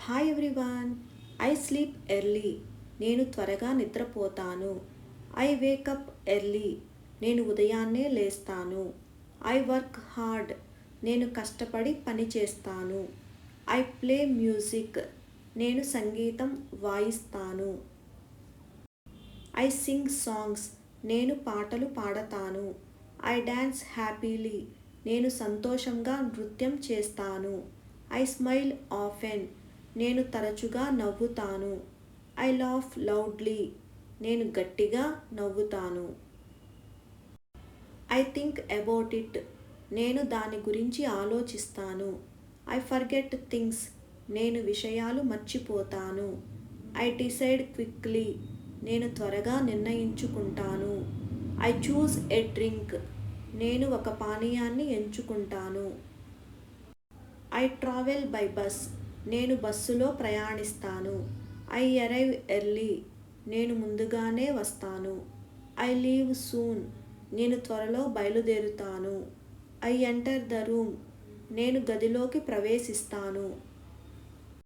Hi everyone. I sleep early. నేను త్వరగా నిద్రపోతాను. I wake up early. నేను ఉదయాన్నే లేస్తాను. I work hard. నేను కష్టపడి పని చేస్తాను. I play music. నేను సంగీతం వాయిస్తాను. I sing songs. నేను పాటలు పాడతాను. I dance happily. నేను సంతోషంగా నృత్యం చేస్తాను. I smile often. నేను తరచుగా నవ్వుతాను. I laugh loudly. నేను గట్టిగా నవ్వుతాను. I think about it. నేను దాని గురించి ఆలోచిస్తాను. I forget things. నేను విషయాలు మర్చిపోతాను. I decide quickly. నేను త్వరగా నిర్ణయించుకుంటాను. I choose a drink. నేను ఒక పానీయాన్ని ఎంచుకుంటాను. I travel by bus. నేను బస్సులో ప్రయాణిస్తాను. I arrive early. నేను ముందుగానే వస్తాను. I leave soon. నేను త్వరలో బయలుదేరుతాను. I enter the room. నేను గదిలోకి ప్రవేశిస్తాను.